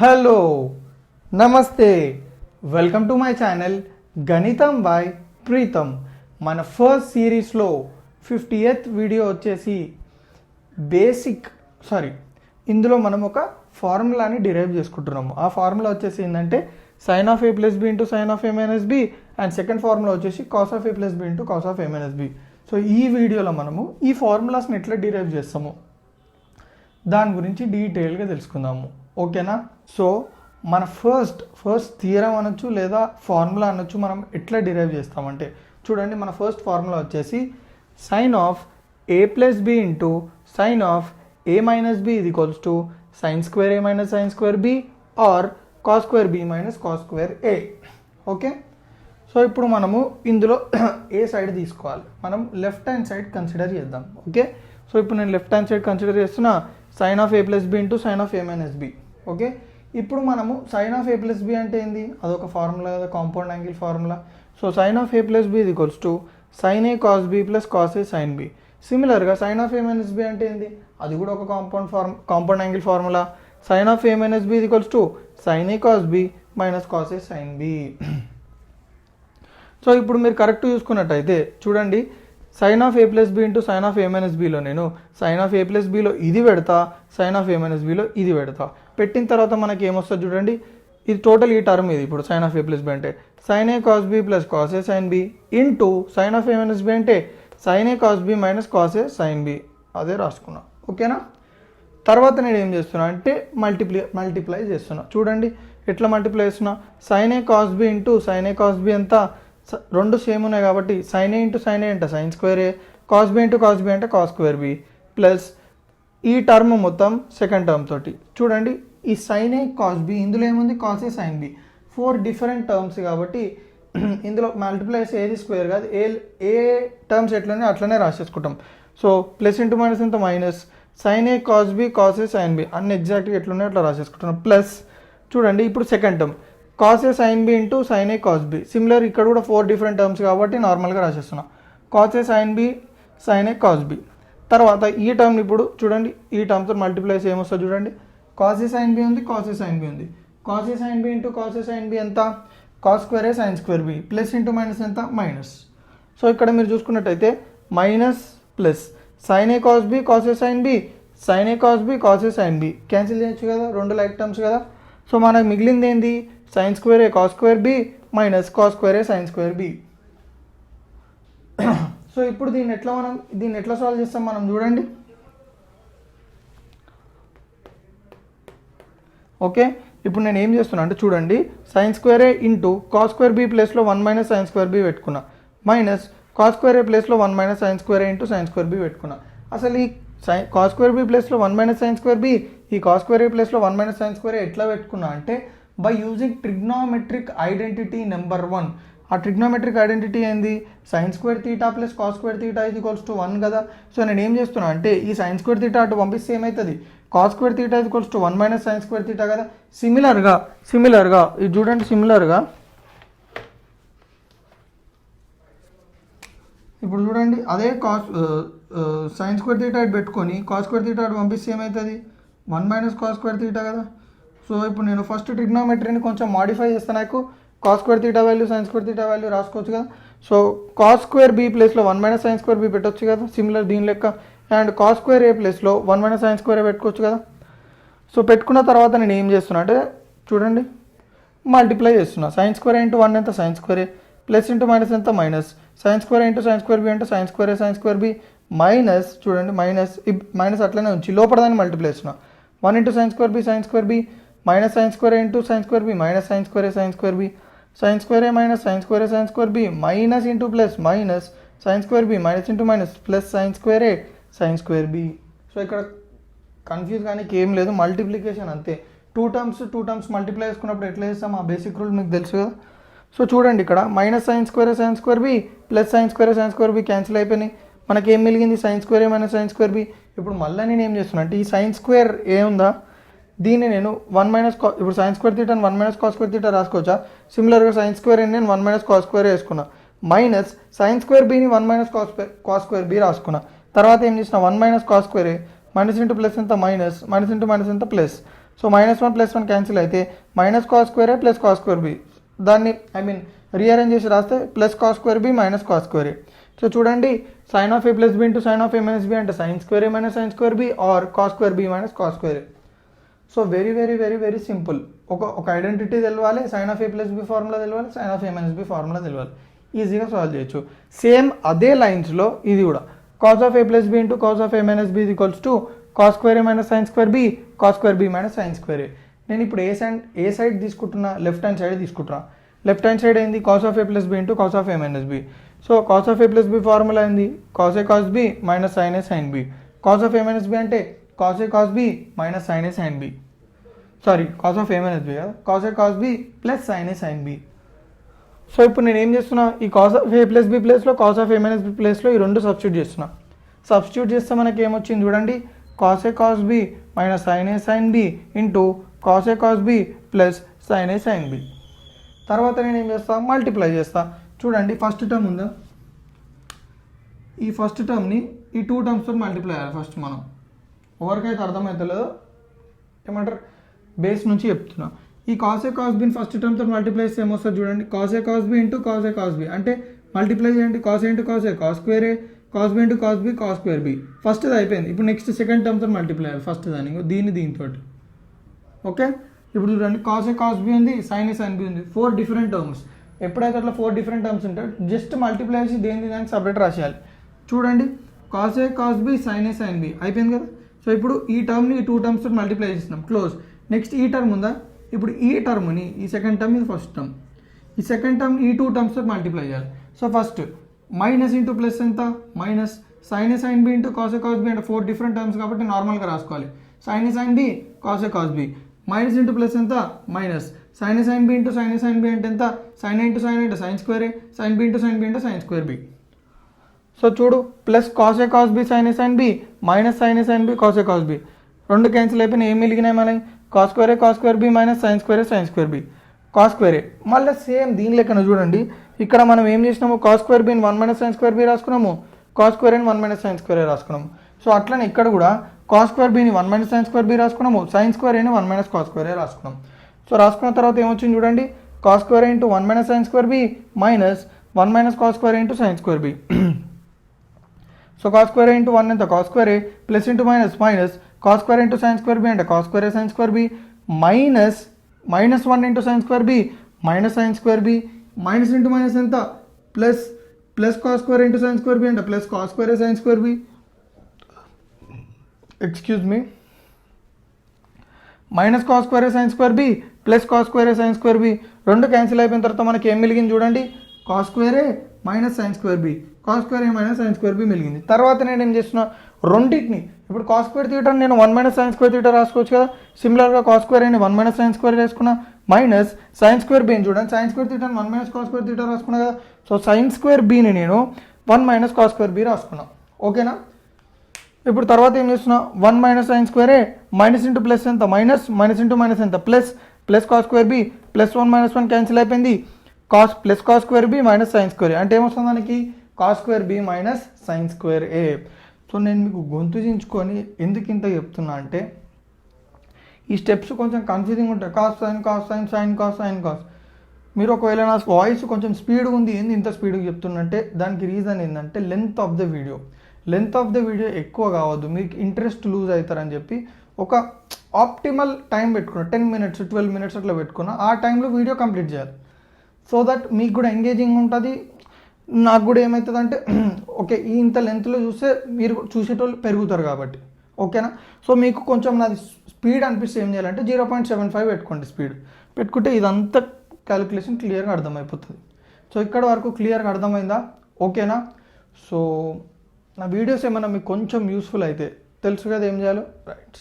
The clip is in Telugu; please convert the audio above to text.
హలో నమస్తే వెల్కమ్ టు మై ఛానల్ గణితం బై ప్రీతం. మన ఫస్ట్ సిరీస్లో 50th వీడియో వచ్చేసి ఇందులో మనం ఒక ఫార్ములాని డిరైవ్ చేసుకుంటున్నాము. ఆ ఫార్ములా వచ్చేసి ఏంటంటే sin of a plus b into sin of a minus b and second formula వచ్చేసి cos of a plus b into cos of a minus b. So ఈ వీడియోలో మనము ఈ ఫార్ములాస్ని ఎట్లా డిరైవ్ చేస్తాము దాని గురించి డీటెయిల్గా తెలుసుకుందాము. ఓకేనా? సో మన ఫస్ట్ థియరం అనొచ్చు లేదా ఫార్ములా అనొచ్చు. మనం ఎట్లా డిరైవ్ చేస్తామంటే చూడండి, మన ఫస్ట్ ఫార్ములా వచ్చేసి sine of A plus B into sine of A minus B ఇది equals to sine square A minus sine square B or cos square B minus cos square A. Okay, so ఇప్పుడు మనము ఇందులో ఏ సైడ్ తీసుకోవాలి, మనం లెఫ్ట్ హ్యాండ్ సైడ్ కన్సిడర్ చేద్దాం. ఓకే, సో ఇప్పుడు నేను లెఫ్ట్ హ్యాండ్ సైడ్ కన్సిడర్ చేస్తున్నా sine of A plus B into sine of A minus B. Okay, ఇప్పుడు మనము sine of A plus B అంటే ఏంది, అదొక ఫార్ములా కదా, compound angle formula. So sine of A plus B ఇది equals to sine A cos B plus cos A sine B. సిమిలర్గా sine of A minus B అంటే ఏంది, అది కూడా ఒక compound angle formula. Sine of A minus B ఇది equals to sine A cos B minus cos A sine B. So ఇప్పుడు మీరు కరెక్ట్ చూసుకున్నట్టయితే చూడండి, sine of A plus B into sine of A minus బిలో నేను సైన్ ఆఫ్ ఏ ప్లస్ బిలో ఇది పెడతా, సైన్ ఆఫ్ ఏ మైనస్ బిలో ఇది పెడతా. పెట్టిన తర్వాత మనకి ఏమొస్తుంది చూడండి, ఇది టోటల్ ఈ టర్మ్ ఇది. ఇప్పుడు sine of A plus B అంటే sine A cos B plus cos A sine B into sine of A minus B అంటే sine A cos B minus cos A sine B. అదే రాసుకున్నా. ఓకేనా? తర్వాత నేను ఏం చేస్తున్నా అంటే మల్టిప్లై చేస్తున్నా. చూడండి ఎట్లా మల్టిప్లై చేస్తున్నా, sine A cos B into sine A cos B అంతా రెండు సేమ్ ఉన్నాయి కాబట్టి sine A into sine A అంటే sine square A, cos B into cos B అంటే కాస్ స్క్వేర్ బి ప్లస్ ఈ టర్మ్ మొత్తం సెకండ్ టర్మ్ తోటి. చూడండి ఈ సైన్ ఏ కాస్ బి ఇందులో ఏముంది, cos A sine B, 4 different terms కాబట్టి ఇందులో మల్టిప్లై చేసి ఏది స్క్వేర్ కాదు, ఏ టర్మ్స్ ఎట్లనే అట్లనే రాసేసుకుంటాం. సో ప్లస్ ఇంటూ మైనస్ ఎంత minus, sine A cos B cos A sine B అన్ని ఎగ్జాక్ట్గా ఎట్లున్నాయో అట్లా రాసేసుకుంటున్నాం. ప్లస్ చూడండి ఇప్పుడు second term cos A sine B into sine A cos B. Similar ఇక్కడ కూడా 4 డిఫరెంట్ టర్మ్స్ కాబట్టి నార్మల్గా రాసేస్తున్నాం, cos A sine B sine A cos B. తర్వాత ఈ టర్మ్ ఇప్పుడు చూడండి, ఈ టర్మ్తో మల్టిప్లై చేసి ఏమొస్తుంది చూడండి, కాస్ ఏ సైన్ బి ఉంది, కాస్ ఏ సైన్ బి ఉంది. Cos A sine B into cos A sine B ఎంత, cos square A sine square B plus into minus ఎంత మైనస్. సో ఇక్కడ మీరు చూసుకున్నట్టయితే minus plus sine A cos B cos A sine B sine A cos B cos A sine B cancel చేయొచ్చు కదా, రెండు లైక్ టర్మ్స్ కదా. సో మనకు మిగిలింది ఏంది, sine square A cos square B minus cos square A sine square B. So ఇప్పుడు దీన్ని ఎట్లా సాల్వ్ చేస్తాం మనం చూడండి. ఓకే, ఇప్పుడు నేను ఏం చేస్తున్నా అంటే చూడండి, సైన్ స్క్వేర్ ఏ ఇంటూ కాస్ స్క్వేర్ బి ప్లేస్లో 1 మైనస్ సైన్ స్క్వేర్ బి పెట్టుకున్నా, మైనస్ కాస్ స్క్వేర్ ఏ ప్లేస్లో 1 మైనస్ సైన్ స్క్వేర్ ఏ ఇంటూ సైన్ స్క్వేర్ బి పెట్టుకున్నా. అసలు ఈ కాస్ స్క్వేర్ బి ప్లేస్లో 1 మైనస్ సైన్ స్క్వేర్ బి, ఈ కాస్ స్క్వేర్ ఏ ప్లేస్లో 1 మైనస్ సైన్ స్క్వేర్ ఏ ఎట్లా పెట్టుకున్నా అంటే by using trigonometric identity number 1. ఆ ట్రిగ్నోమెట్రిక్ ఐడెంటిటీ ఏంది, sine square theta plus cos square theta ఇది ఈక్వల్స్ టు 1 కదా. సో నేను ఏం చేస్తున్నా అంటే ఈ సైన్ స్క్వేర్ తీటా అటు పంపిస్తే ఏమవుతుంది, కాస్ స్క్వేర్ తీటా ఇది equals to 1 minus sine square theta కదా. సిమిలర్గా ఇది చూడండి, సిమిలర్గా ఇప్పుడు చూడండి అదే సైన్ స్క్వేర్ తీటా ఇటు పెట్టుకొని కాస్ స్క్వేర్ తీటా అటు పంపిస్తే ఏమవుతుంది, 1 మైనస్ కాస్ స్క్వేర్ తీటా కదా. సో ఇప్పుడు నేను ఫస్ట్ ట్రిగ్నోమెట్రీని కొంచెం మాడిఫై చేస్తాను, నాకు cos square theta value sign square theta value రాసుకోవచ్చు కదా. సో కాస్ స్క్వేర్ బి ప్లేస్లో 1 మైనస్ సైన్ స్క్వేర్ బి పెట్టవచ్చు కదా, సిమిలర్ దీని లెక్క. అండ్ కాస్ స్క్వేర్ ఏ ప్లేస్లో 1 మైనస్ సైన్ స్క్వేర్ ఏ పెట్టుకోవచ్చు కదా. సో పెట్టుకున్న తర్వాత నేను ఏం చేస్తున్నా అంటే చూడండి మల్టిప్లై చేస్తున్నా, సైన్ స్క్వేర్ ఇంటూ 1 ఎంత sine square A plus into minus ఎంత minus, sine square into sine square B అంటే sine square A sine square B minus చూడండి మైనస్ అట్లనే ఉంచి లోపల దాన్ని మల్టిప్లై చేస్తున్నా, 1 into sine square B sine square B minus sine square into sine square B minus sine square A sine square B sine square A minus sine square A sine square B minus into plus minus sine square B minus into minus plus sine square A sine square B. So ఇక్కడ కన్ఫ్యూజ్ కానీ ఏం లేదు, మల్టిప్లికేషన్ అంతే. టూ టర్మ్స్ మల్టిప్లై చేసుకున్నప్పుడు ఎట్లా చేస్తాం ఆ బేసిక్ రూల్ మీకు తెలుసు కదా. సో చూడండి ఇక్కడ minus sine square A sine square B plus sine square A sine square B cancel అయిపోయినాయి, మనకి ఏం మిగిలింది sine square A minus sine square B. ఇప్పుడు మళ్ళీ నేను ఏం చేస్తున్నా అంటే ఈ సైన్ స్క్వేర్ ఏ ఉందా దీన్ని నేను 1 మైనస్ ఇప్పుడు sine square theta 1 minus cos square theta రాసుకోవచ్చా, సిమిలర్గా సైన్ స్క్వేర్ ఏ నేను 1 మైనస్ కాస్ స్క్వేర్ వేసుకున్నా, మైనస్ సైన్ స్క్వేర్ బిని 1 మైనస్ కాస్ స్క్వేర్ బి రాసుకున్నా. తర్వాత ఏం చేసిన 1 minus cos square A minus into plus ఎంత మైనస్ మైనస్ ఇంటూ మైనస్ ఎంత ప్లస్. సో -1 + 1 క్యాన్సిల్ అయితే -cos² ప్లస్ cos²b, దాన్ని రీఅరేంజ్ చేసి రాస్తే +cos²b -cos²a. సో చూడండి sin of a + b into sin of a minus b అంటే sin² sin²b or cos²b cos²a. So very very very very simple. ఒక ఐడెంటిటీ తెలవాలి, sin of a + b formula తెలవాలి, sin of a - b formula తెలవాలి, ఈజీగా సాల్వ్ చేయొచ్చు. సేమ్ అదే లైన్స్లో ఇది కూడా cos of a + b into cos of a - b is equals to cos² sin²b cos²b sin²a. నేను ఇప్పుడు ఏ సైడ్ తీసుకుంటున్నా, లెఫ్ట్ హ్యాండ్ సైడ్ తీసుకుంటున్నా. లెఫ్ట్ హ్యాండ్ సైడ్ ఏంది cos of a + b into cos of a - b. So cos of a + b formula ఏంది cos a cos b sin a sin b. cos of a - b అంటే cos a cos b sin a sin b. Sorry cos of a - b కదా, cos a cos b plus sin a sin b. So ఇప్పుడు నేను ఏం చేస్తున్నా, ఈ cos of a + b ప్లేస్లో cos of a - b ప్లేస్లో ఈ రెండు సబ్స్టిట్యూట్ చేస్తున్నా. సబ్స్టిట్యూట్ చేస్తే మనకి ఏమొచ్చింది చూడండి, cos a cos b sin a sin b into cos a cos b plus sin a sin b. తర్వాత నేను ఏం చేస్తా, మల్టిప్లై చేస్తా. చూడండి ఫస్ట్ టర్మ్ ఉందా, ఈ ఫస్ట్ టర్మ్ని ఈ 2 టర్మ్స్తో మల్టిప్లై చేయాలి. ఫస్ట్ మనం ఎవరికైతే అర్థమవుతలేదో ఏమంటారు, బేస్ నుంచి చెప్తున్నా. ఈ cos a cos bని ఫస్ట్ టర్మ్తో మల్టిప్లై చేస్తే ఏమొస్తుంది చూడండి, cos a cos b into cos a cos b అంటే మల్టిప్లై చేయండి, cos a into cos a cos²a cos b into cos b cos²b. ఫస్ట్ది అయిపోయింది. ఇప్పుడు నెక్స్ట్ సెకండ్ టర్మ్తో మల్టిప్లై చేయాలి, ఫస్ట్ దాన్ని దీంతో. ఓకే, ఇప్పుడు చూడండి cos a cos b ఉంది, sin a sin b ఉంది, 4 డిఫరెంట్ టర్మ్స్. ఎప్పుడైతే అట్లా 4 డిఫరెంట్ టర్మ్స్ ఉంటాయి జస్ట్ మల్టిప్లై చేసి దానికి సపరేట్ రాసేయాలి. చూడండి cos a cos b sin a sin b అయిపోయింది కదా. సో ఇప్పుడు ఈ టర్మ్ని ఈ 2 టర్మ్స్తో మల్టిప్లై చేస్తున్నాం, క్లోజ్. నెక్స్ట్ ఈ టర్మ్ ఉందా, ఇప్పుడు ఈ టర్మ్ని, ఈ సెకండ్ టర్మ్ ఇది ఫస్ట్ టర్మ్, ఈ సెకండ్ టర్మ్ ఈ 2 టర్మ్స్తో మల్టిప్లై చేయాలి. So first minus into plus ఎంత, minus sin a sin b into cos a cos b అంటే 4 డిఫరెంట్ టర్మ్స్ కాబట్టి నార్మల్గా రాసుకోవాలి, sin a sin b cos a cos b. Minus into plus ఎంత, minus sin a sin b into sin a sin b అంటే ఎంత, sin a into sin a అంటే sin²a sin b into sin b అంటే sin²b. సో చూడు plus cos a cos b sin a sin b minus sin a sin b cos a cos b, రెండు క్యాన్సిల్ అయిపోయినాయి. ఏం మిగిలినాయి మనకి, cos²a cos²b minus sin²a sin²b cos²a. మళ్ళీ సేమ్ దీని లెక్కన చూడండి, ఇక్కడ మనం ఏం చేసినాము, cos²bని 1 - sin²b రాసుకున్నాము, cos²aని 1 - sin²a రాసుకున్నాము. సో అట్లనే ఇక్కడ కూడా cos²bని 1 - sin²b రాసుకున్నాము, sin²aని 1 - cos²a రాసుకున్నాం. సో రాసుకున్న తర్వాత ఏమొచ్చింది చూడండి, cos² into 1 - sin²b minus 1 - cos² into sin²b. So cos² into 1 ఎంత, cos²a plus into minus minus cos² into sin²b అంటే cos² sin²b minus -1 into sin²b minus sin²b minus into minus ఎంత, ప్లస్ cos² ఇంటూ sin²b అంటే plus cos² sin²b. Excuse me, minus cos² sin²b plus cos² sin²b రెండు క్యాన్సిల్ అయిపోయిన తర్వాత మనకి ఏం మిలిగింది చూడండి, cos² minus sin²b cos² minus sin²b మిలిగింది. తర్వాత నేను ఏం చేస్తున్నా, రెండింటిని ఇప్పుడు cos² నేను 1 - sin² రాసుకోవచ్చు కదా. సిమిలర్గా cos²ని 1 - sin² రాసుకున్నా, మైనస్ sin²b చూడండి, sin² 1 - cos² రాసుకున్నా కదా. సో sin²bని నేను 1 - cos²b రాసుకున్నా. ఓకేనా, ఇప్పుడు తర్వాత ఏం చేస్తున్నా, 1 - sin²a మైనస్ ఇంటూ ప్లస్ ఎంత, మైనస్ ఇంటూ మైనస్ ఎంత, ప్లస్ cos²b ప్లస్ 1 - 1 క్యాన్సిల్ అయిపోయింది, ప్లస్ cos²b మైనస్ sin²a అంటే ఏమొస్తుంది మనకి, cos²b మైనస్ sin²a. సో నేను మీకు గొంతు చించుకొని ఎందుకు ఇంత చెప్తున్నా అంటే, ఈ స్టెప్స్ కొంచెం కన్ఫ్యూజింగ్ ఉంటాయి, cos sine cos sine sine cos sine cos. మీరు ఒకవేళ నా వాయిస్ కొంచెం స్పీడ్గా ఉంది, ఏంది ఇంత స్పీడ్గా చెప్తున్నంటే దానికి రీజన్ ఏంటంటే లెంత్ ఆఫ్ ద వీడియో ఎక్కువ కావద్దు, మీకు ఇంట్రెస్ట్ లూజ్ అవుతారని చెప్పి ఒక ఆప్టిమల్ టైం పెట్టుకున్నా, 10 minutes 12 minutes అట్లా పెట్టుకున్నా. ఆ టైంలో వీడియో కంప్లీట్ చేయాలి, సో దట్ మీకు కూడా ఎంగేజింగ్ ఉంటుంది. నాకు కూడా ఏమవుతుందంటే ఓకే ఇంత లెంత్లో చూస్తే మీరు చూసేటోళ్ళు పెరుగుతారు కాబట్టి. ఓకేనా, సో మీకు కొంచెం నాది స్పీడ్ అనిపిస్తే ఏం చేయాలంటే 0.75 పెట్టుకోండి, స్పీడ్ పెట్టుకుంటే ఇదంతా క్యాలిక్యులేషన్ క్లియర్గా అర్థమైపోతుంది. సో ఇక్కడ వరకు క్లియర్గా అర్థమైందా? ఓకేనా. సో నా వీడియోస్ ఏమైనా మీకు కొంచెం యూస్ఫుల్ అయితే తెలుసు కదా ఏం చేయాలో, రైట్.